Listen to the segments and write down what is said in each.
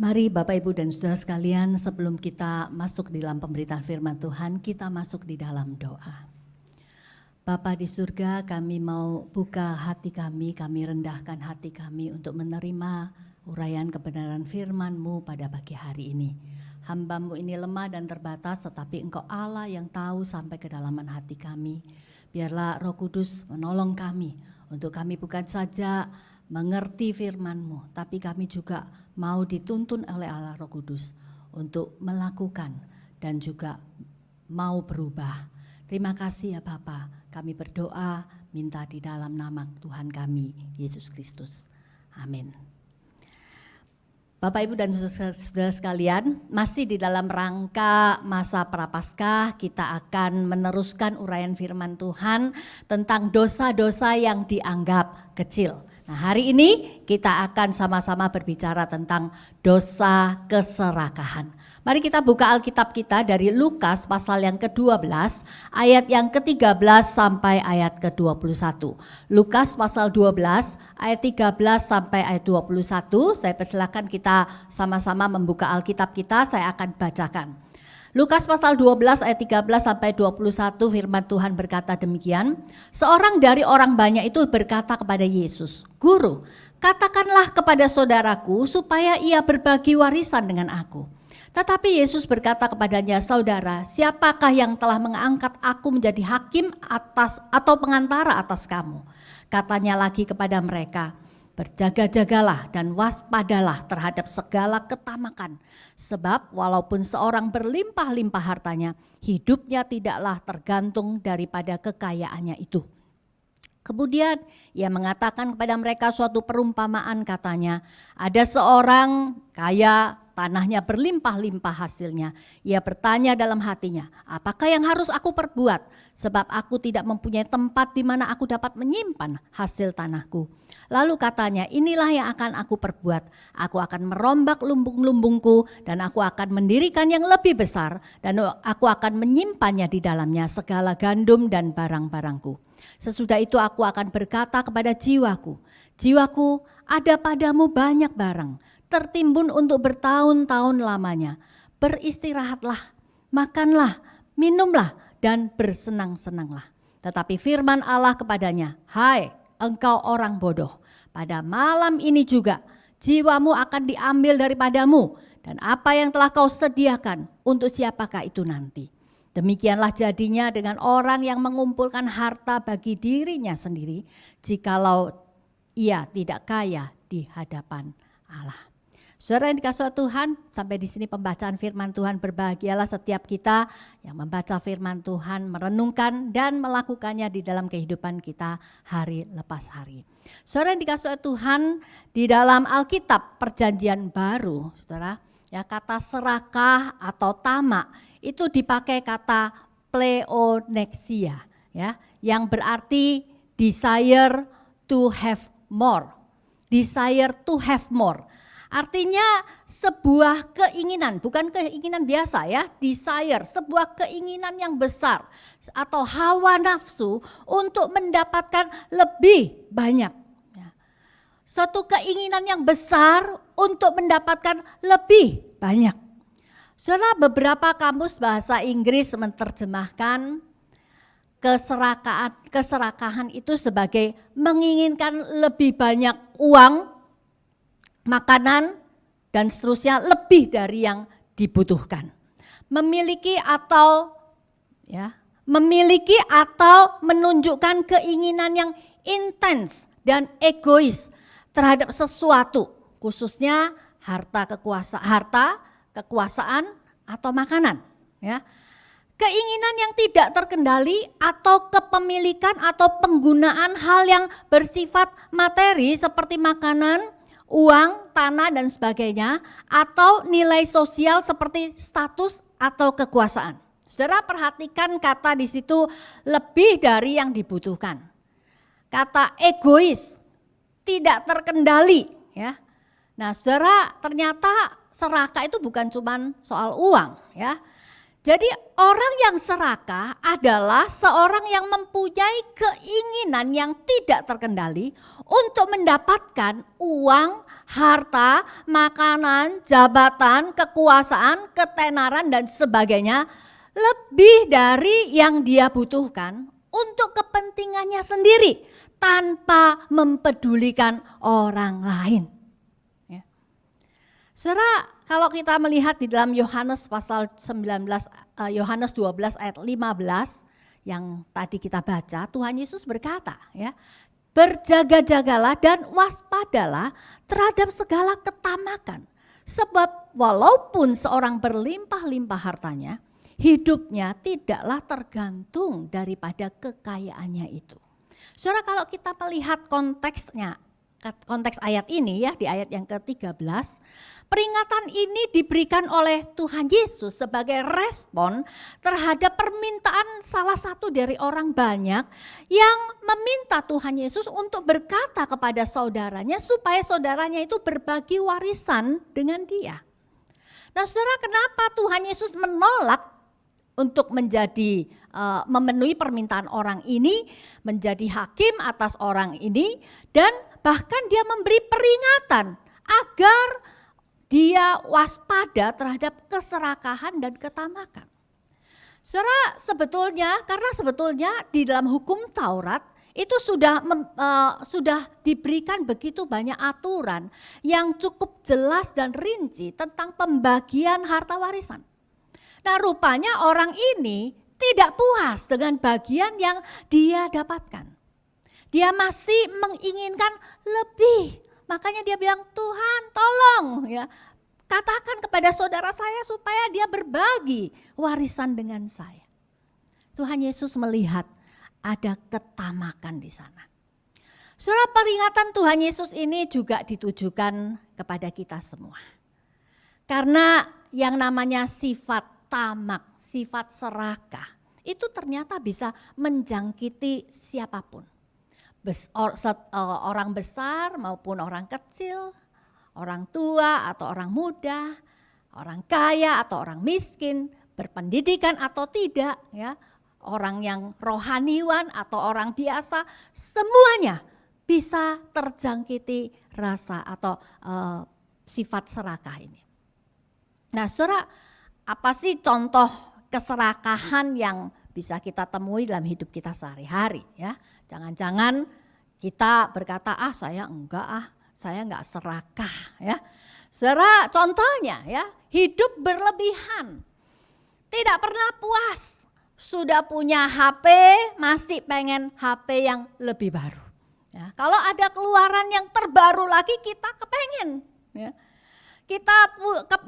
Mari Bapak Ibu dan Saudara sekalian, sebelum kita masuk di dalam pemberitaan firman Tuhan, kita masuk di dalam doa. Bapa di surga, kami mau buka hati kami rendahkan hati kami untuk menerima uraian kebenaran firman-Mu pada pagi hari ini. Hamba-Mu ini lemah dan terbatas, tetapi Engkau Allah yang tahu sampai kedalaman hati kami. Biarlah Roh Kudus menolong kami, untuk kami bukan saja mengerti firman-Mu, tapi kami juga mau dituntun oleh Allah Roh Kudus untuk melakukan dan juga mau berubah. Terima kasih ya Bapa, kami berdoa minta di dalam nama Tuhan kami, Yesus Kristus. Amin. Bapak Ibu dan saudara sekalian, masih di dalam rangka masa Prapaskah, kita akan meneruskan uraian firman Tuhan tentang dosa-dosa yang dianggap kecil. Nah, hari ini kita akan sama-sama berbicara tentang dosa keserakahan. Mari kita buka Alkitab kita dari Lukas pasal yang ke-12 ayat yang ke-13 sampai ayat ke-21. Lukas pasal 12 ayat 13 sampai ayat 21. Saya persilakan kita sama-sama membuka Alkitab kita, saya akan bacakan. Lukas pasal 12 ayat 13 sampai 21 firman Tuhan berkata demikian. Seorang dari orang banyak itu berkata kepada Yesus, "Guru, katakanlah kepada saudaraku supaya ia berbagi warisan dengan aku." Tetapi Yesus berkata kepadanya, "Saudara, siapakah yang telah mengangkat aku menjadi hakim atas atau pengantara atas kamu?" Katanya lagi kepada mereka, "Berjaga-jagalah dan waspadalah terhadap segala ketamakan. Sebab walaupun seorang berlimpah-limpah hartanya, hidupnya tidaklah tergantung daripada kekayaannya itu." Kemudian ia mengatakan kepada mereka suatu perumpamaan, katanya, "Ada seorang kaya, tanahnya berlimpah-limpah hasilnya. Ia bertanya dalam hatinya, apakah yang harus aku perbuat? Sebab aku tidak mempunyai tempat di mana aku dapat menyimpan hasil tanahku." Lalu katanya, "Inilah yang akan aku perbuat. Aku akan merombak lumbung-lumbungku dan aku akan mendirikan yang lebih besar dan aku akan menyimpannya di dalamnya segala gandum dan barang-barangku. Sesudah itu aku akan berkata kepada jiwaku, jiwaku, ada padamu banyak barang, tertimbun untuk bertahun-tahun lamanya. Beristirahatlah, makanlah, minumlah, dan bersenang-senanglah." Tetapi firman Allah kepadanya, "Hai engkau orang bodoh, pada malam ini juga jiwamu akan diambil daripadamu, dan apa yang telah kau sediakan untuk siapakah itu nanti?" Demikianlah jadinya dengan orang yang mengumpulkan harta bagi dirinya sendiri, jikalau ia tidak kaya di hadapan Allah. Saudara yang dikasihi Tuhan, sampai di sini pembacaan firman Tuhan. Berbahagialah setiap kita yang membaca firman Tuhan, merenungkan dan melakukannya di dalam kehidupan kita hari lepas hari. Saudara yang dikasihi Tuhan, di dalam Alkitab Perjanjian Baru, saudara, ya, kata serakah atau tamak itu dipakai kata pleonexia, ya, yang berarti desire to have more. Desire to have more. Artinya sebuah keinginan, bukan keinginan biasa ya, desire, sebuah keinginan yang besar atau hawa nafsu untuk mendapatkan lebih banyak. Ya. Suatu keinginan yang besar untuk mendapatkan lebih banyak. Saudara, beberapa kamus bahasa Inggris menerjemahkan keserakahan itu sebagai menginginkan lebih banyak uang, makanan, dan seterusnya lebih dari yang dibutuhkan. Memiliki atau menunjukkan keinginan yang intens dan egois terhadap sesuatu, khususnya harta, kekuasaan atau makanan, ya. Keinginan yang tidak terkendali atau kepemilikan atau penggunaan hal yang bersifat materi seperti makanan, uang, tanah dan sebagainya, atau nilai sosial seperti status atau kekuasaan. Saudara perhatikan kata di situ lebih dari yang dibutuhkan. Kata egois, tidak terkendali, ya. Nah, saudara, ternyata serakah itu bukan cuma soal uang, ya. Jadi orang yang serakah adalah seorang yang mempunyai keinginan yang tidak terkendali untuk mendapatkan uang, harta, makanan, jabatan, kekuasaan, ketenaran dan sebagainya lebih dari yang dia butuhkan untuk kepentingannya sendiri tanpa mempedulikan orang lain. Ya. Saudara, kalau kita melihat di dalam Yohanes pasal 19, Yohanes 12 ayat 15 yang tadi kita baca, Tuhan Yesus berkata, ya, berjaga-jagalah dan waspadalah terhadap segala ketamakan. Sebab walaupun seorang berlimpah-limpah hartanya, hidupnya tidaklah tergantung daripada kekayaannya itu. Saudara, kalau kita melihat konteksnya, konteks ayat ini ya, di ayat yang ke-13, peringatan ini diberikan oleh Tuhan Yesus sebagai respon terhadap permintaan salah satu dari orang banyak yang meminta Tuhan Yesus untuk berkata kepada saudaranya supaya saudaranya itu berbagi warisan dengan dia. Nah, saudara, kenapa Tuhan Yesus menolak untuk menjadi memenuhi permintaan orang ini, menjadi hakim atas orang ini, dan bahkan dia memberi peringatan agar dia waspada terhadap keserakahan dan ketamakan. Saudara, karena sebetulnya di dalam hukum Taurat itu sudah diberikan begitu banyak aturan yang cukup jelas dan rinci tentang pembagian harta warisan. Nah, rupanya orang ini tidak puas dengan bagian yang dia dapatkan. Dia masih menginginkan lebih. Makanya dia bilang, Tuhan tolong ya, katakan kepada saudara saya supaya dia berbagi warisan dengan saya. Tuhan Yesus melihat ada ketamakan di sana. Saudara, peringatan Tuhan Yesus ini juga ditujukan kepada kita semua. Karena yang namanya sifat tamak, sifat serakah, itu ternyata bisa menjangkiti siapapun. Orang besar maupun orang kecil, orang tua atau orang muda, orang kaya atau orang miskin, berpendidikan atau tidak, ya, orang yang rohaniwan atau orang biasa, semuanya bisa terjangkiti rasa atau sifat serakah ini. Nah, saudara, apa sih contoh keserakahan yang bisa kita temui dalam hidup kita sehari-hari, ya? Jangan-jangan kita berkata, saya enggak serakah, ya. Saudara, contohnya ya, hidup berlebihan, tidak pernah puas, sudah punya HP masih pengen HP yang lebih baru. Ya, kalau ada keluaran yang terbaru lagi kita kepengen, ya. Kita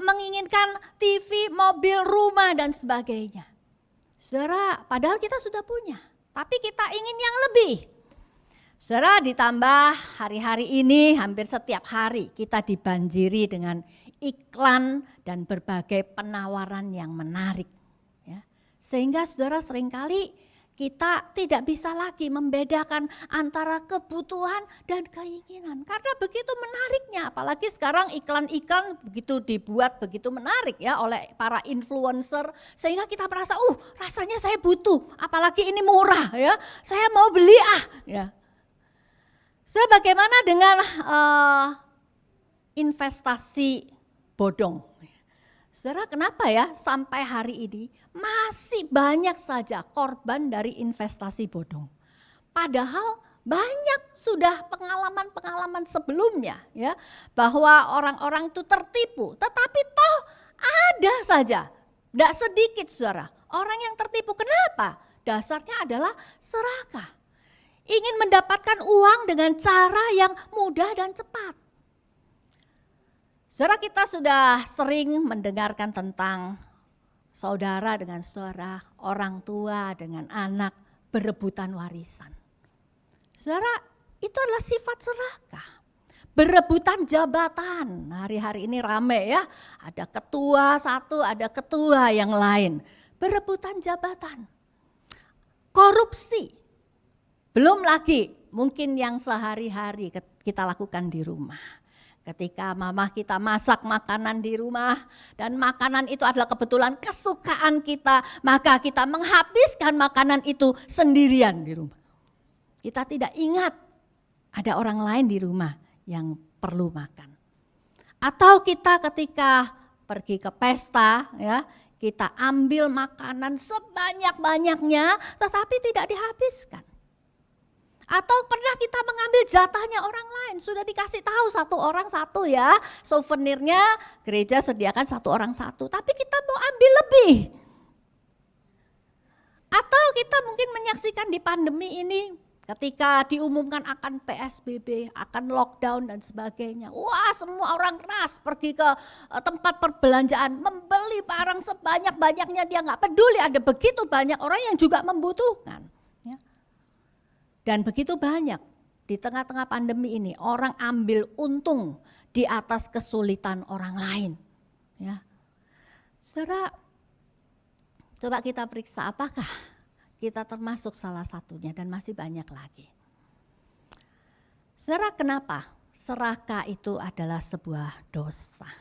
menginginkan TV, mobil, rumah dan sebagainya. Saudara, padahal kita sudah punya, tapi kita ingin yang lebih. Saudara, ditambah hari-hari ini hampir setiap hari kita dibanjiri dengan iklan dan berbagai penawaran yang menarik. Ya. Sehingga saudara, seringkali kita tidak bisa lagi membedakan antara kebutuhan dan keinginan. Karena begitu menariknya, apalagi sekarang iklan-iklan begitu dibuat begitu menarik ya oleh para influencer. Sehingga kita merasa, rasanya saya butuh, apalagi ini murah ya, saya mau beli ya. So, bagaimana dengan investasi bodong? Saudara, kenapa ya sampai hari ini masih banyak saja korban dari investasi bodong? Padahal banyak sudah pengalaman-pengalaman sebelumnya ya, bahwa orang-orang itu tertipu, tetapi toh ada saja, tidak sedikit saudara, orang yang tertipu. Kenapa? Dasarnya adalah serakah. Ingin mendapatkan uang dengan cara yang mudah dan cepat. Saudara, kita sudah sering mendengarkan tentang saudara dengan saudara, orang tua dengan anak berebutan warisan. Saudara, itu adalah sifat serakah. Berebutan jabatan, hari-hari ini rame ya, ada ketua satu, ada ketua yang lain. Berebutan jabatan, korupsi. Belum lagi mungkin yang sehari-hari kita lakukan di rumah. Ketika mama kita masak makanan di rumah dan makanan itu adalah kebetulan kesukaan kita, maka kita menghabiskan makanan itu sendirian di rumah. Kita tidak ingat ada orang lain di rumah yang perlu makan. Atau kita ketika pergi ke pesta, ya, kita ambil makanan sebanyak-banyaknya tetapi tidak dihabiskan. Atau pernah kita mengambil jatahnya orang lain, sudah dikasih tahu satu orang satu ya, souvenirnya gereja sediakan satu orang satu, tapi kita mau ambil lebih. Atau kita mungkin menyaksikan di pandemi ini, ketika diumumkan akan PSBB, akan lockdown dan sebagainya. Wah, semua orang ras pergi ke tempat perbelanjaan, membeli barang sebanyak-banyaknya, dia nggak peduli ada begitu banyak orang yang juga membutuhkan. Dan begitu banyak di tengah-tengah pandemi ini orang ambil untung di atas kesulitan orang lain. Ya. Saudara, coba kita periksa apakah kita termasuk salah satunya dan masih banyak lagi. Saudara, kenapa serakah itu adalah sebuah dosa?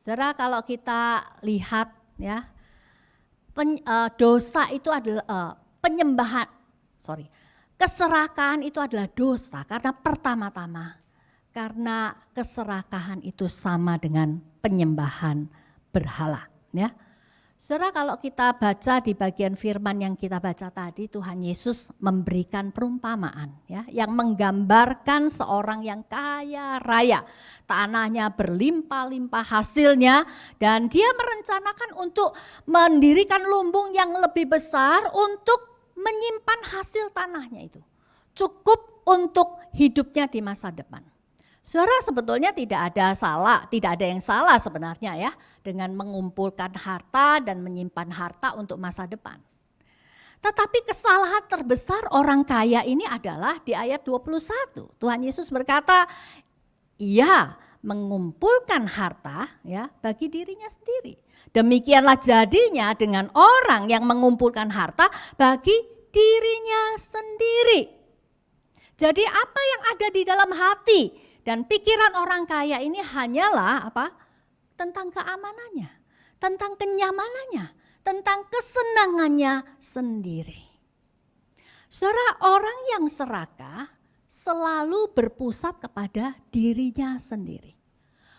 Saudara, kalau kita lihat ya, dosa itu adalah keserakahan itu adalah dosa karena pertama-tama karena keserakahan itu sama dengan penyembahan berhala, ya. Saudara, kalau kita baca di bagian firman yang kita baca tadi, Tuhan Yesus memberikan perumpamaan ya, yang menggambarkan seorang yang kaya raya. Tanahnya berlimpah-limpah hasilnya dan dia merencanakan untuk mendirikan lumbung yang lebih besar untuk menyimpan hasil tanahnya itu. Cukup untuk hidupnya di masa depan. Saudara, sebetulnya tidak ada yang salah sebenarnya ya dengan mengumpulkan harta dan menyimpan harta untuk masa depan. Tetapi kesalahan terbesar orang kaya ini adalah di ayat 21. Tuhan Yesus berkata, ia mengumpulkan harta ya bagi dirinya sendiri. Demikianlah jadinya dengan orang yang mengumpulkan harta bagi dirinya sendiri. Jadi apa yang ada di dalam hati dan pikiran orang kaya ini hanyalah apa? Tentang keamanannya, tentang kenyamanannya, tentang kesenangannya sendiri. Saudara, orang yang serakah selalu berpusat kepada dirinya sendiri.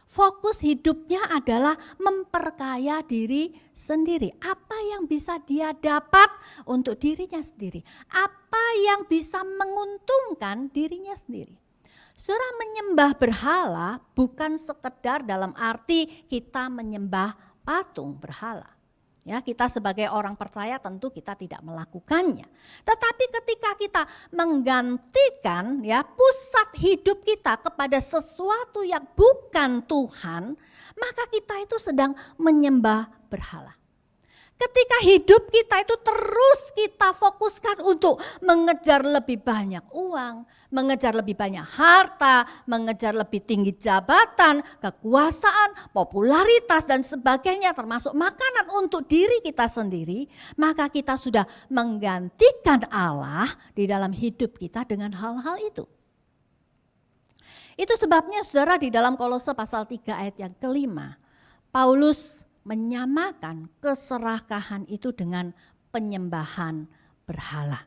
Fokus hidupnya adalah memperkaya diri sendiri. Apa yang bisa dia dapat untuk dirinya sendiri. Apa yang bisa menguntungkan dirinya sendiri. Saudara, menyembah berhala bukan sekedar dalam arti kita menyembah patung berhala. Ya, kita sebagai orang percaya tentu kita tidak melakukannya. Tetapi ketika kita menggantikan ya pusat hidup kita kepada sesuatu yang bukan Tuhan, maka kita itu sedang menyembah berhala. Ketika hidup kita itu terus kita fokuskan untuk mengejar lebih banyak uang, mengejar lebih banyak harta, mengejar lebih tinggi jabatan, kekuasaan, popularitas dan sebagainya termasuk makanan untuk diri kita sendiri, maka kita sudah menggantikan Allah di dalam hidup kita dengan hal-hal itu. Itu sebabnya saudara di dalam Kolose pasal 3 ayat yang kelima, Paulus menyamakan keserakahan itu dengan penyembahan berhala.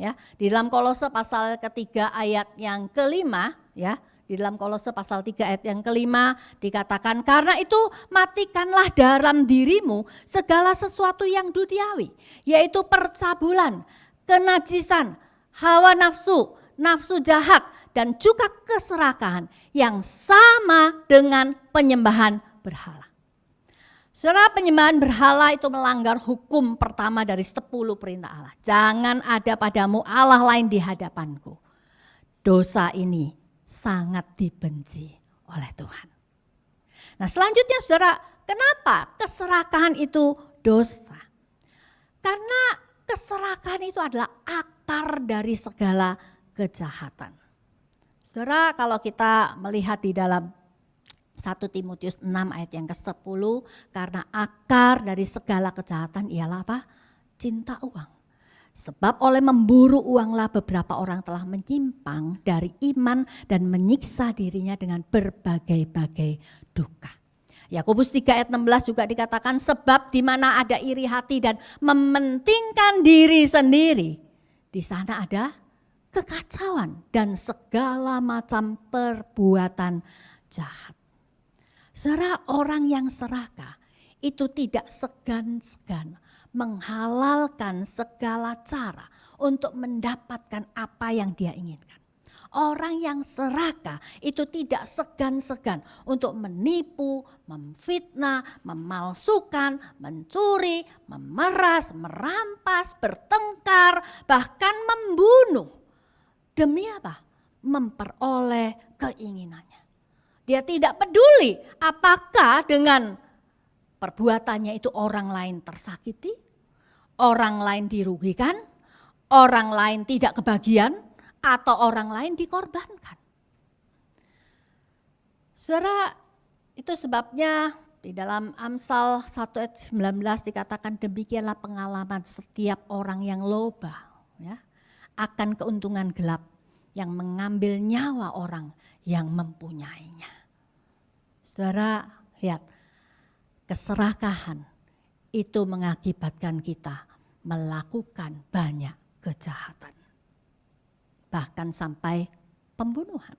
Ya, di dalam Kolose pasal ketiga ayat yang kelima, ya, di dalam Kolose pasal 3 ayat yang kelima dikatakan, karena itu matikanlah dalam dirimu segala sesuatu yang duniawi, yaitu percabulan, kenajisan, hawa nafsu, nafsu jahat, dan juga keserakahan yang sama dengan penyembahan berhala. Saudara, penyembahan berhala itu melanggar hukum pertama dari 10 perintah Allah. Jangan ada padamu Allah lain di hadapanku. Dosa ini sangat dibenci oleh Tuhan. Nah, selanjutnya saudara, kenapa keserakahan itu dosa? Karena keserakahan itu adalah akar dari segala kejahatan. Saudara, kalau kita melihat di dalam 1 Timotius 6 ayat yang ke-10, karena akar dari segala kejahatan ialah apa? Cinta uang. Sebab oleh memburu uanglah beberapa orang telah menyimpang dari iman dan menyiksa dirinya dengan berbagai-bagai duka. Yakobus 3 ayat 16 juga dikatakan, sebab di mana ada iri hati dan mementingkan diri sendiri, di sana ada kekacauan dan segala macam perbuatan jahat. Saudara, orang yang serakah itu tidak segan-segan menghalalkan segala cara untuk mendapatkan apa yang dia inginkan. Orang yang serakah itu tidak segan-segan untuk menipu, memfitnah, memalsukan, mencuri, memeras, merampas, bertengkar, bahkan membunuh. Demi apa? Memperoleh keinginannya. Dia tidak peduli apakah dengan perbuatannya itu orang lain tersakiti, orang lain dirugikan, orang lain tidak kebagian, atau orang lain dikorbankan. Saudara, itu sebabnya di dalam Amsal 1 ayat 19 dikatakan demikianlah pengalaman setiap orang yang loba, ya, akan keuntungan gelap yang mengambil nyawa orang yang mempunyainya. Saudara, lihat, keserakahan itu mengakibatkan kita melakukan banyak kejahatan. Bahkan sampai pembunuhan.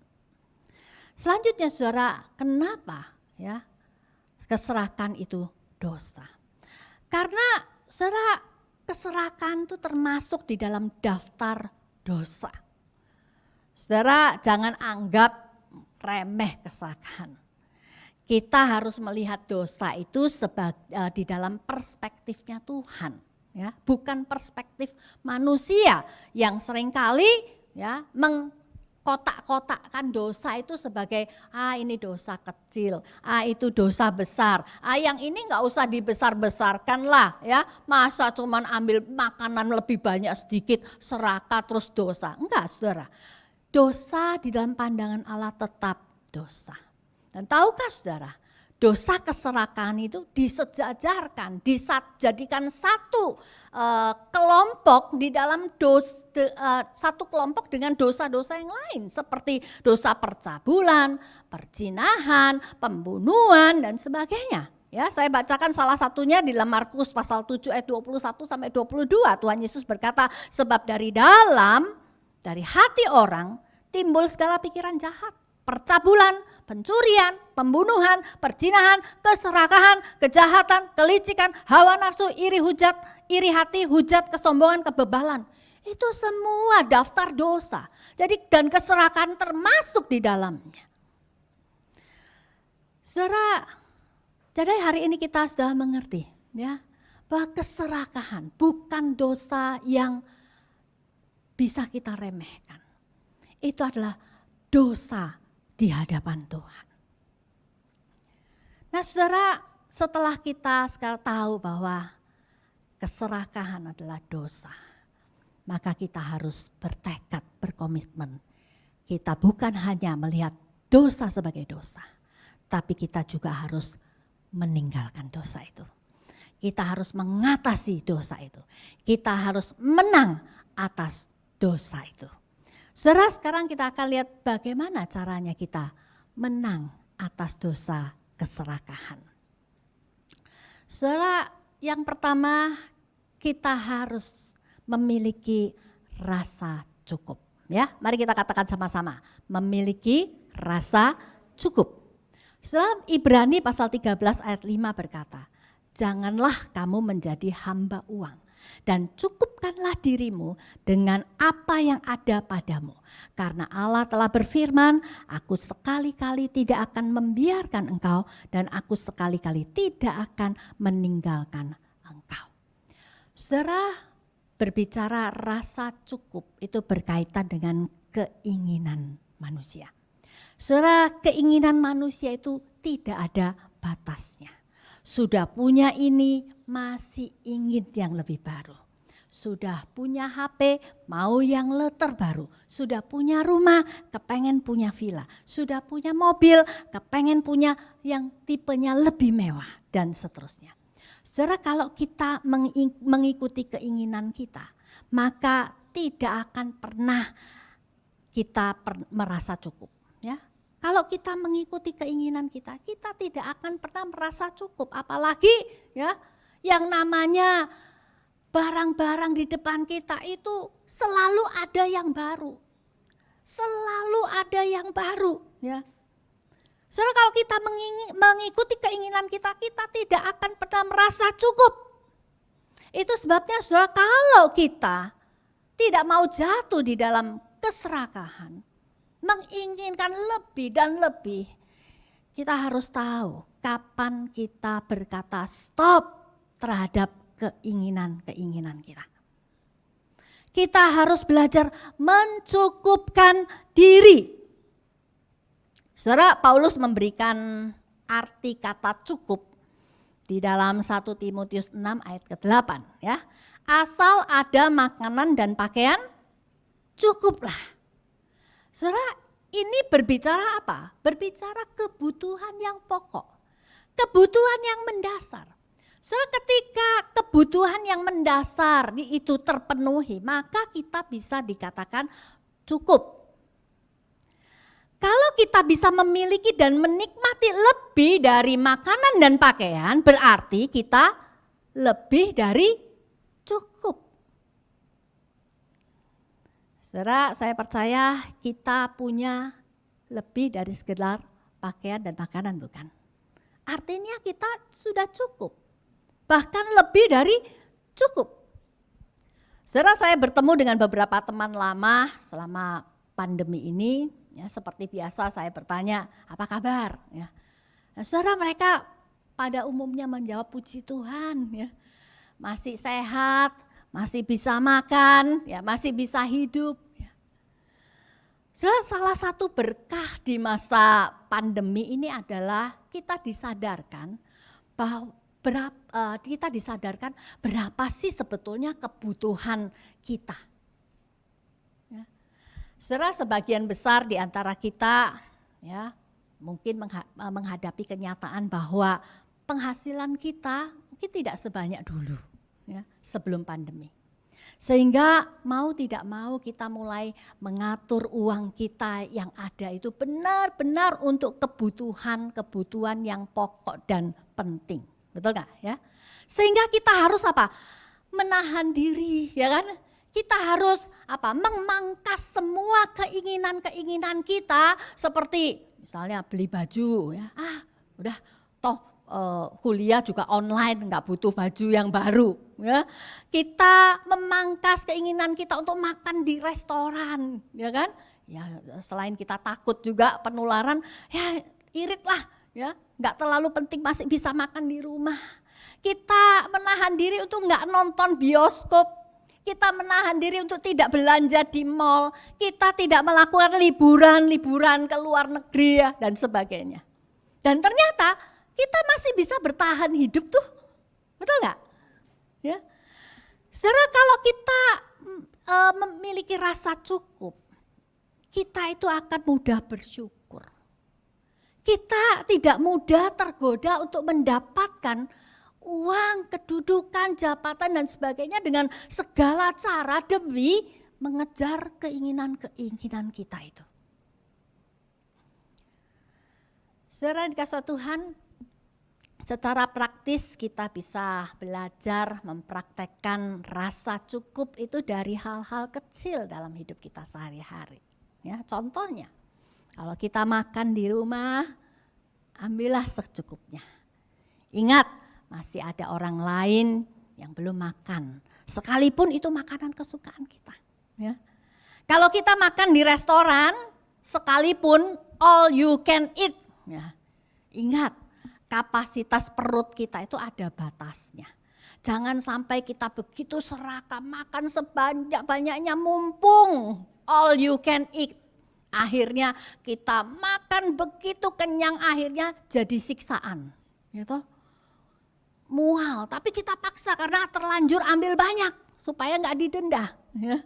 Selanjutnya saudara, kenapa ya keserakahan itu dosa? Karena saudara, keserakahan itu termasuk di dalam daftar dosa. Saudara, jangan anggap remeh keserakahan. Kita harus melihat dosa itu di dalam perspektifnya Tuhan, ya, bukan perspektif manusia yang seringkali ya mengkotak-kotakkan dosa itu sebagai ini dosa kecil, itu dosa besar, yang ini nggak usah dibesar-besarkan lah, ya, masa cuman ambil makanan lebih banyak sedikit serakah terus dosa. Enggak saudara, dosa di dalam pandangan Allah tetap dosa. Dan tahukah saudara, dosa keserakahan itu disejajarkan, dijadikan satu kelompok di dalam satu kelompok dengan dosa-dosa yang lain seperti dosa percabulan, perzinahan, pembunuhan dan sebagainya. Ya, saya bacakan salah satunya di dalam Markus pasal 7 ayat 21 sampai 22. Tuhan Yesus berkata, sebab dari hati orang timbul segala pikiran jahat, percabulan, pencurian, pembunuhan, perzinahan, keserakahan, kejahatan, kelicikan, hawa nafsu, iri hati, hujat, kesombongan, kebebalan. Itu semua daftar dosa. Jadi dan keserakahan termasuk di dalamnya. Saudara, jadi hari ini kita sudah mengerti ya bahwa keserakahan bukan dosa yang bisa kita remehkan. Itu adalah dosa di hadapan Tuhan. Nah saudara, setelah kita sekarang tahu bahwa keserakahan adalah dosa, maka kita harus bertekad, berkomitmen. Kita bukan hanya melihat dosa sebagai dosa, tapi kita juga harus meninggalkan dosa itu. Kita harus mengatasi dosa itu. Kita harus menang atas dosa itu. Saudara, sekarang kita akan lihat bagaimana caranya kita menang atas dosa keserakahan. Saudara, yang pertama kita harus memiliki rasa cukup. Ya, mari kita katakan sama-sama, memiliki rasa cukup. Dalam Ibrani pasal 13 ayat 5 berkata, janganlah kamu menjadi hamba uang. Dan cukupkanlah dirimu dengan apa yang ada padamu. Karena Allah telah berfirman, aku sekali-kali tidak akan membiarkan engkau dan aku sekali-kali tidak akan meninggalkan engkau. Saudara, berbicara rasa cukup itu berkaitan dengan keinginan manusia. Saudara, keinginan manusia itu tidak ada batasnya. Sudah punya ini, masih ingin yang lebih baru. Sudah punya HP, mau yang terbaru. Sudah punya rumah, kepengen punya villa. Sudah punya mobil, kepengen punya yang tipenya lebih mewah dan seterusnya. Saudara, kalau kita mengikuti keinginan kita, maka tidak akan pernah kita merasa cukup. Ya, kalau kita mengikuti keinginan kita tidak akan pernah merasa cukup. Apalagi ya, yang namanya barang-barang di depan kita itu selalu ada yang baru. Selalu ada yang baru. Ya. Saudara, kalau kita mengikuti keinginan kita tidak akan pernah merasa cukup. Itu sebabnya saudara, kalau kita tidak mau jatuh di dalam keserakahan, menginginkan lebih dan lebih, kita harus tahu kapan kita berkata stop terhadap keinginan-keinginan kita. Kita harus belajar mencukupkan diri. Saudara, Paulus memberikan arti kata cukup di dalam 1 Timotius 6 ayat ke-8 ya. Asal ada makanan dan pakaian, cukuplah. Saudara, ini berbicara apa? Berbicara kebutuhan yang pokok, kebutuhan yang mendasar. Saudara, ketika kebutuhan yang mendasar itu terpenuhi, maka kita bisa dikatakan cukup. Kalau kita bisa memiliki dan menikmati lebih dari makanan dan pakaian, berarti kita lebih dari cukup. Saudara, saya percaya kita punya lebih dari sekedar pakaian dan makanan, bukan? Artinya kita sudah cukup, bahkan lebih dari cukup. Saudara, saya bertemu dengan beberapa teman lama selama pandemi ini. Ya, seperti biasa saya bertanya, apa kabar? Ya. Nah, saudara, mereka pada umumnya menjawab puji Tuhan, ya. Masih sehat, masih bisa makan, ya, masih bisa hidup. Ya. Saudara, salah satu berkah di masa pandemi ini adalah kita disadarkan bahwa berapa sih sebetulnya kebutuhan kita. Saudara, sebagian besar di antara kita ya mungkin menghadapi kenyataan bahwa penghasilan kita mungkin tidak sebanyak dulu ya, sebelum pandemi. Sehingga mau tidak mau kita mulai mengatur uang kita yang ada itu benar-benar untuk kebutuhan yang pokok dan penting. Betul nggak ya? Sehingga kita harus apa? Menahan diri, ya kan? Kita harus apa? Memangkas semua keinginan-keinginan kita, seperti misalnya beli baju ya. Udah toh kuliah juga online, nggak butuh baju yang baru ya. Kita memangkas keinginan kita untuk makan di restoran, ya kan? Ya, selain kita takut juga penularan, ya iritlah ya, nggak terlalu penting, masih bisa makan di rumah. Kita menahan diri untuk nggak nonton bioskop. Kita menahan diri untuk tidak belanja di mall, kita tidak melakukan liburan ke luar negeri ya, dan sebagainya. Dan ternyata kita masih bisa bertahan hidup tuh, betul nggak? Ya, saudara, kalau kita memiliki rasa cukup, kita itu akan mudah bersyukur. Kita tidak mudah tergoda untuk mendapatkan uang, kedudukan, jabatan dan sebagainya dengan segala cara demi mengejar keinginan-keinginan kita itu. Saudara, dikasih Tuhan, secara praktis kita bisa belajar mempraktekkan rasa cukup itu dari hal-hal kecil dalam hidup kita sehari-hari. Ya, contohnya, kalau kita makan di rumah, ambillah secukupnya. Ingat, masih ada orang lain yang belum makan, sekalipun itu makanan kesukaan kita. Ya. Kalau kita makan di restoran, sekalipun all you can eat, ya, ingat kapasitas perut kita itu ada batasnya. Jangan sampai kita begitu serakah makan sebanyak-banyaknya mumpung all you can eat. Akhirnya kita makan begitu kenyang, akhirnya jadi siksaan. Gitu. Mual, tapi kita paksa karena terlanjur ambil banyak supaya nggak didenda. Ya.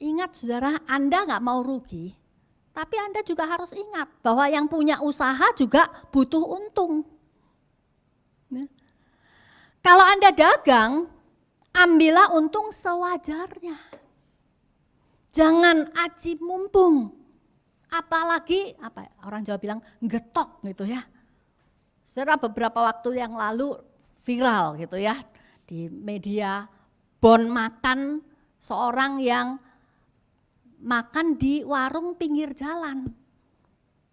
Ingat saudara, Anda nggak mau rugi, tapi Anda juga harus ingat bahwa yang punya usaha juga butuh untung. Ya. Kalau Anda dagang, ambillah untung sewajarnya. Jangan aji mumpung. Apalagi orang Jawa bilang getok gitu ya. Setelah beberapa waktu yang lalu viral gitu ya di media, bon makan seorang yang makan di warung pinggir jalan.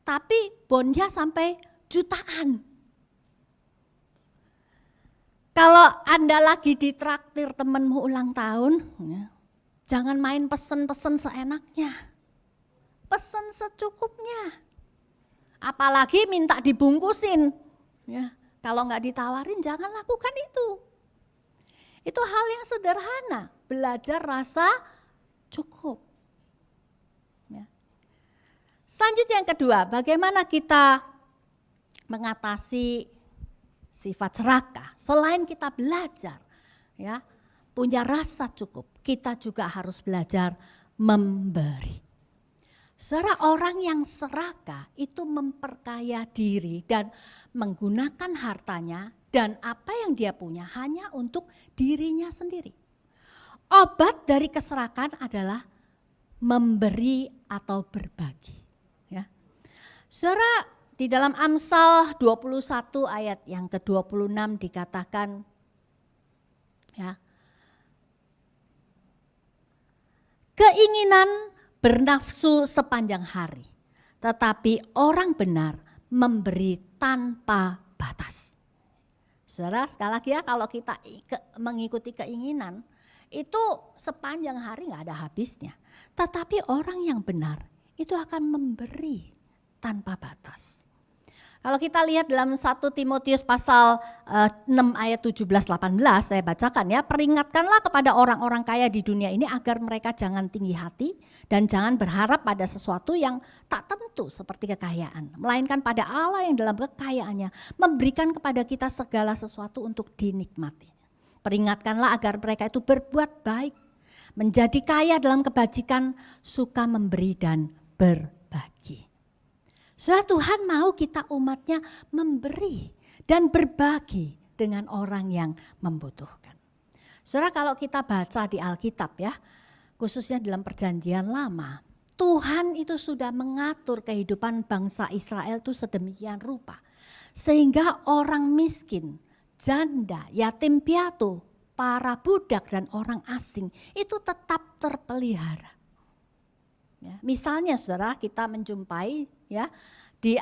Tapi bonnya sampai jutaan. Kalau Anda lagi ditraktir temenmu ulang tahun, ya, jangan main pesen-pesen seenaknya. Pesen secukupnya. Apalagi minta dibungkusin. Ya, kalau nggak ditawarin jangan lakukan itu. Itu hal yang sederhana, belajar rasa cukup. Ya. Selanjutnya yang kedua, bagaimana kita mengatasi sifat serakah. Selain kita belajar, ya, punya rasa cukup, kita juga harus belajar memberi. Saudara, orang yang serakah itu memperkaya diri dan menggunakan hartanya dan apa yang dia punya hanya untuk dirinya sendiri. Obat dari keserakahan adalah memberi atau berbagi. Ya. Saudara, di dalam Amsal 21 ayat yang ke-26 dikatakan, ya, keinginan bernafsu sepanjang hari, tetapi orang benar memberi tanpa batas. Saudara, sekali lagi ya, kalau kita mengikuti keinginan, itu sepanjang hari nggak ada habisnya. Tetapi orang yang benar itu akan memberi tanpa batas. Kalau kita lihat dalam 1 Timotius pasal 6 ayat 17-18, saya bacakan ya. Peringatkanlah kepada orang-orang kaya di dunia ini agar mereka jangan tinggi hati dan jangan berharap pada sesuatu yang tak tentu seperti kekayaan. Melainkan pada Allah yang dalam kekayaannya memberikan kepada kita segala sesuatu untuk dinikmati. Peringatkanlah agar mereka itu berbuat baik, menjadi kaya dalam kebajikan, suka memberi dan berbagi. Saudara, Tuhan mau kita umatnya memberi dan berbagi dengan orang yang membutuhkan. Saudara, kalau kita baca di Alkitab ya, khususnya dalam perjanjian lama, Tuhan itu sudah mengatur kehidupan bangsa Israel itu sedemikian rupa. Sehingga orang miskin, janda, yatim piatu, para budak dan orang asing itu tetap terpelihara. Ya, misalnya saudara, kita menjumpai ya di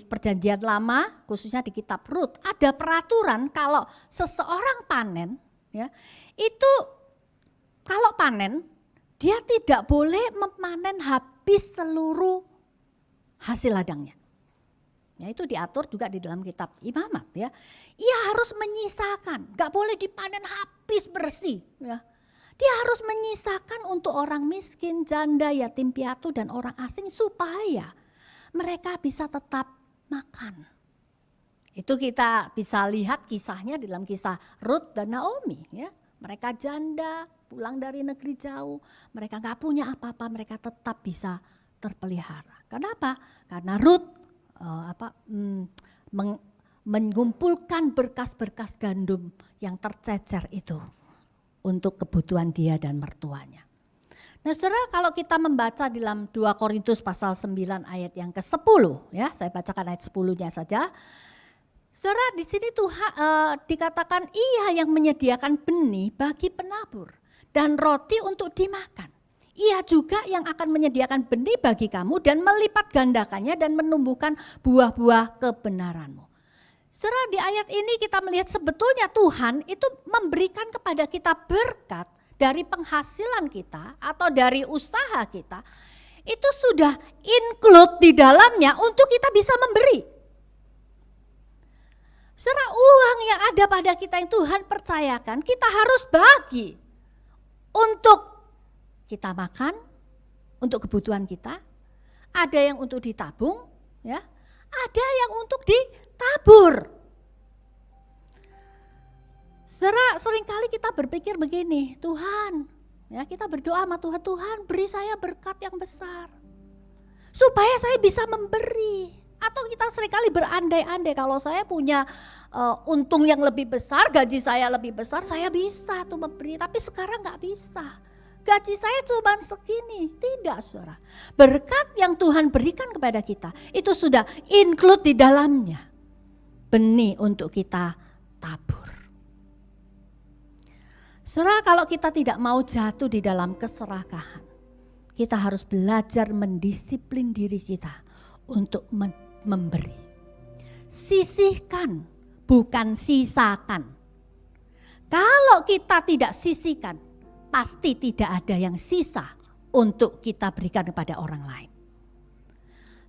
perjanjian lama, khususnya di kitab Rut, ada peraturan kalau seseorang panen, ya, itu kalau panen dia tidak boleh memanen habis seluruh hasil ladangnya. Ya, itu diatur juga di dalam kitab Imamat ya. Ia harus menyisakan, gak boleh dipanen habis bersih ya. Dia harus menyisakan untuk orang miskin, janda, yatim piatu dan orang asing supaya mereka bisa tetap makan. Itu kita bisa lihat kisahnya dalam kisah Rut dan Naomi ya. Mereka janda, pulang dari negeri jauh, mereka gak punya apa-apa, mereka tetap bisa terpelihara. Kenapa? Karena Rut mengumpulkan berkas-berkas gandum yang tercecer itu untuk kebutuhan dia dan mertuanya. Nah saudara, kalau kita membaca dalam 2 Korintus pasal 9 ayat yang ke-10 ya, saya bacakan ayat 10-nya saja. Saudara, di sini Tuhan dikatakan ia yang menyediakan benih bagi penabur dan roti untuk dimakan. Ia juga yang akan menyediakan benih bagi kamu dan melipat gandakannya dan menumbuhkan buah-buah kebenaranmu. Saudara, di ayat ini kita melihat sebetulnya Tuhan itu memberikan kepada kita berkat dari penghasilan kita atau dari usaha kita. Itu sudah include di dalamnya untuk kita bisa memberi. Saudara, uang yang ada pada kita yang Tuhan percayakan kita harus bagi untuk kita makan, untuk kebutuhan kita. Ada yang untuk ditabung, ya, ada yang untuk ditabur. Saudara, seringkali kita berpikir begini, Tuhan, ya kita berdoa sama Tuhan, Tuhan beri saya berkat yang besar. Supaya saya bisa memberi. Atau kita seringkali berandai-andai kalau saya punya untung yang lebih besar, gaji saya lebih besar, saya bisa tuh memberi. Tapi sekarang gak bisa. Gaji saya cuma segini. Tidak, saudara. Berkat yang Tuhan berikan kepada kita, itu sudah include di dalamnya benih untuk kita tabur. Saudara, kalau kita tidak mau jatuh di dalam keserakahan, kita harus belajar mendisiplin diri kita untuk memberi. Sisihkan, bukan sisakan. Kalau kita tidak sisihkan, pasti tidak ada yang sisa untuk kita berikan kepada orang lain.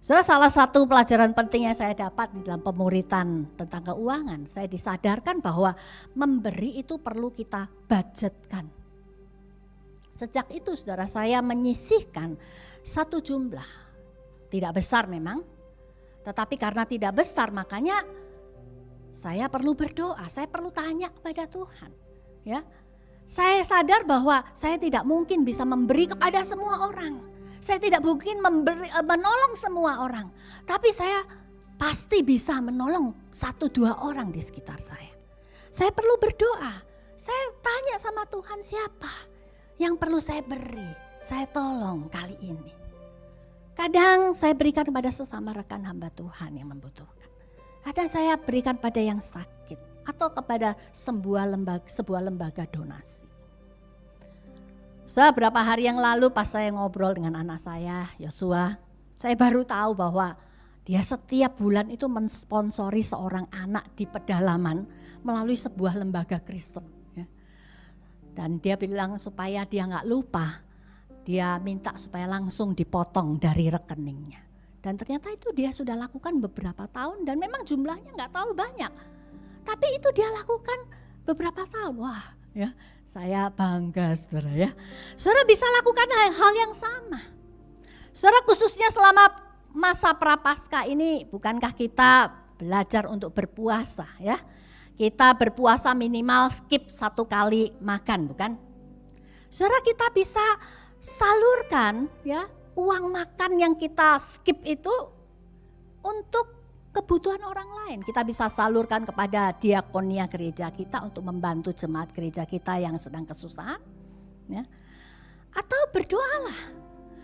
Salah satu pelajaran penting yang saya dapat di dalam pemuritan tentang keuangan, saya disadarkan bahwa memberi itu perlu kita budgetkan. Sejak itu saudara, saya menyisihkan satu jumlah, tidak besar memang, tetapi karena tidak besar makanya saya perlu berdoa, saya perlu tanya kepada Tuhan. Ya, saya sadar bahwa saya tidak mungkin bisa memberi kepada semua orang. Saya tidak mungkin menolong semua orang. Tapi saya pasti bisa menolong 1-2 orang di sekitar saya. Saya perlu berdoa. Saya tanya sama Tuhan, siapa yang perlu saya beri, saya tolong kali ini. Kadang saya berikan kepada sesama rekan hamba Tuhan yang membutuhkan. Kadang saya berikan pada yang sakit atau kepada sebuah lembaga donasi. Beberapa hari yang lalu pas saya ngobrol dengan anak saya, Yosua, saya baru tahu bahwa dia setiap bulan itu mensponsori seorang anak di pedalaman melalui sebuah lembaga Kristen. Ya. Dan dia bilang supaya dia nggak lupa, dia minta supaya langsung dipotong dari rekeningnya. Dan ternyata itu dia sudah lakukan beberapa tahun dan memang jumlahnya nggak terlalu banyak. Tapi itu dia lakukan beberapa tahun. Wah, ya, saya bangga saudara ya. Saudara bisa lakukan hal yang sama. Saudara, khususnya selama masa prapaskah ini, bukankah kita belajar untuk berpuasa ya? Kita berpuasa minimal skip 1 kali makan, bukan? Saudara, kita bisa salurkan ya uang makan yang kita skip itu untuk kebutuhan orang lain. Kita bisa salurkan kepada diakonia gereja kita untuk membantu jemaat gereja kita yang sedang kesusahan. Ya. Atau berdoalah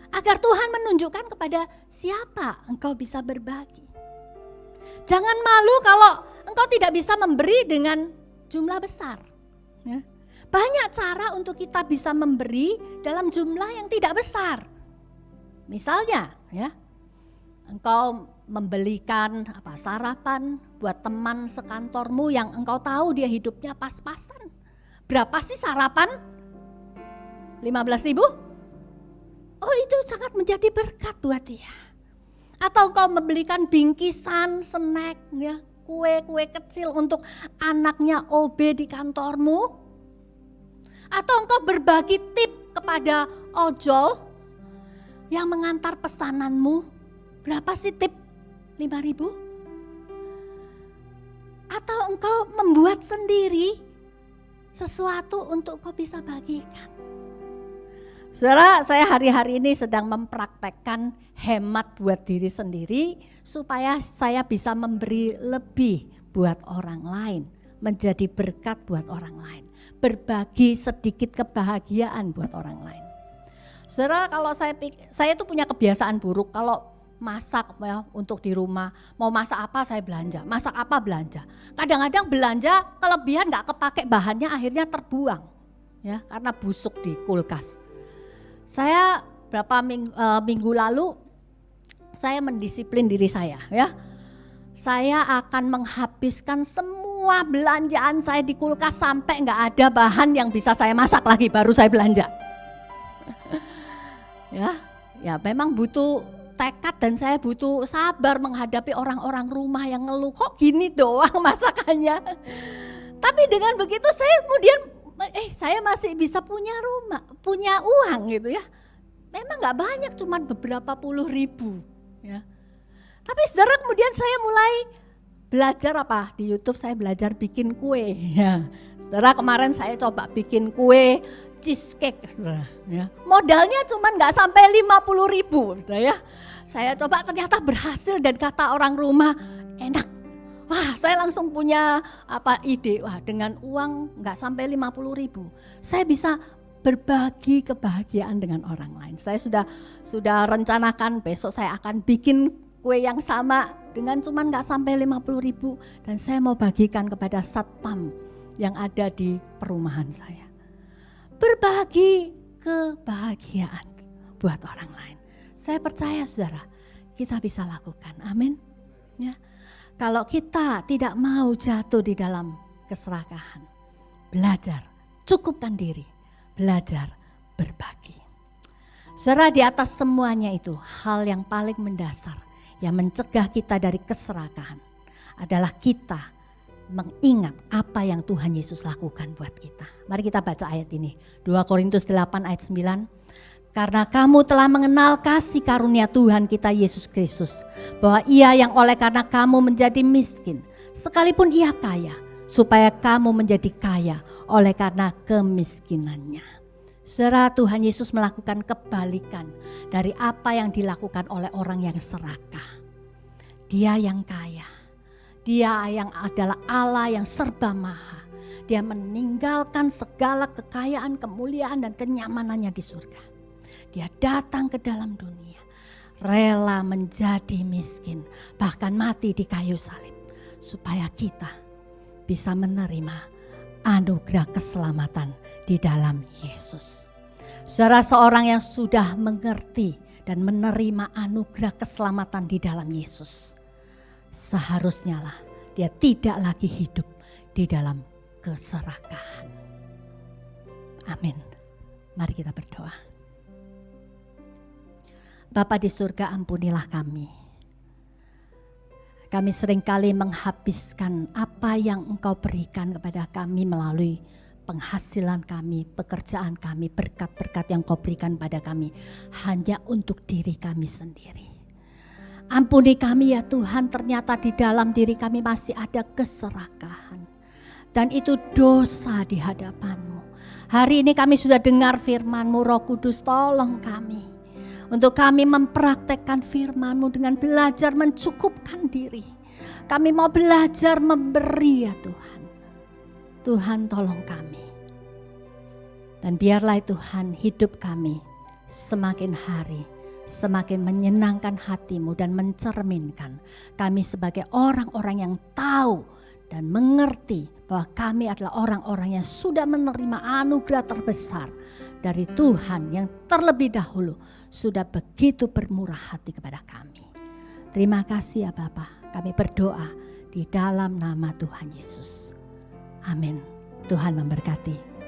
agar Tuhan menunjukkan kepada siapa engkau bisa berbagi. Jangan malu kalau engkau tidak bisa memberi dengan jumlah besar. Ya. Banyak cara untuk kita bisa memberi dalam jumlah yang tidak besar. Misalnya, ya, engkau membelikan sarapan buat teman sekantormu yang engkau tahu dia hidupnya pas-pasan. Berapa sih sarapan? 15.000? Oh, itu sangat menjadi berkat buat dia. Atau engkau membelikan bingkisan, snack, ya, kue-kue kecil untuk anaknya OB di kantormu. Atau engkau berbagi tip kepada ojol yang mengantar pesananmu. Berapa sih tip? 5.000? Atau engkau membuat sendiri sesuatu untuk kau bisa bagikan. Saudara, saya hari-hari ini sedang mempraktekkan hemat buat diri sendiri supaya saya bisa memberi lebih buat orang lain, menjadi berkat buat orang lain, berbagi sedikit kebahagiaan buat orang lain. Saudara, kalau saya tuh punya kebiasaan buruk kalau masak ya untuk di rumah, mau masak apa saya belanja, masak apa belanja. Kadang-kadang belanja kelebihan nggak kepake bahannya akhirnya terbuang ya karena busuk di kulkas. Saya berapa minggu lalu saya mendisiplin diri saya ya. Saya akan menghabiskan semua belanjaan saya di kulkas sampai nggak ada bahan yang bisa saya masak lagi baru saya belanja. Ya memang butuh tekad dan saya butuh sabar menghadapi orang-orang rumah yang ngeluh, kok gini doang masakannya. Tapi dengan begitu saya kemudian saya masih bisa punya rumah, punya uang gitu ya. Memang gak banyak, cuma beberapa puluh ribu ya. Tapi saudara, kemudian saya mulai belajar di YouTube saya belajar bikin kue ya. Saudara, kemarin saya coba bikin kue cheesecake, ya. Modalnya cuma nggak sampai 50.000, ya. Saya coba ternyata berhasil dan kata orang rumah enak. Wah, saya langsung punya ide, wah dengan uang nggak sampai 50.000, saya bisa berbagi kebahagiaan dengan orang lain. Saya sudah rencanakan besok saya akan bikin kue yang sama dengan cuman nggak sampai 50.000 dan saya mau bagikan kepada satpam yang ada di perumahan saya. Berbagi kebahagiaan buat orang lain. Saya percaya saudara, kita bisa lakukan. Amin. Ya. Kalau kita tidak mau jatuh di dalam keserakahan, belajar, cukupkan diri, belajar berbagi. Saudara, di atas semuanya itu, hal yang paling mendasar yang mencegah kita dari keserakahan adalah kita mengingat apa yang Tuhan Yesus lakukan buat kita. Mari kita baca ayat ini, 2 Korintus 8 ayat 9. Karena kamu telah mengenal kasih karunia Tuhan kita Yesus Kristus, bahwa Ia yang oleh karena kamu menjadi miskin, sekalipun Ia kaya, supaya kamu menjadi kaya oleh karena kemiskinannya. Saudara, Tuhan Yesus melakukan kebalikan dari apa yang dilakukan oleh orang yang serakah. Dia yang kaya, Dia yang adalah Allah yang serba maha. Dia meninggalkan segala kekayaan, kemuliaan dan kenyamanannya di surga. Dia datang ke dalam dunia, rela menjadi miskin, bahkan mati di kayu salib, supaya kita bisa menerima anugerah keselamatan di dalam Yesus. Saudara, seorang yang sudah mengerti dan menerima anugerah keselamatan di dalam Yesus, seharusnya lah dia tidak lagi hidup di dalam keserakahan. Amin. Mari kita berdoa. Bapa di surga, ampunilah kami. Kami seringkali menghabiskan apa yang Engkau berikan kepada kami melalui penghasilan kami, pekerjaan kami, berkat-berkat yang Kau berikan pada kami hanya untuk diri kami sendiri. Ampuni kami ya Tuhan, ternyata di dalam diri kami masih ada keserakahan. Dan itu dosa di hadapan-Mu. Hari ini kami sudah dengar firman-Mu, Roh Kudus, tolong kami. Untuk kami mempraktekkan firman-Mu dengan belajar mencukupkan diri. Kami mau belajar memberi ya Tuhan. Tuhan tolong kami. Dan biarlah Tuhan hidup kami semakin hari semakin menyenangkan hati-Mu dan mencerminkan kami sebagai orang-orang yang tahu dan mengerti bahwa kami adalah orang-orang yang sudah menerima anugerah terbesar dari Tuhan yang terlebih dahulu sudah begitu bermurah hati kepada kami. Terima kasih ya Bapa, kami berdoa di dalam nama Tuhan Yesus. Amin. Tuhan memberkati.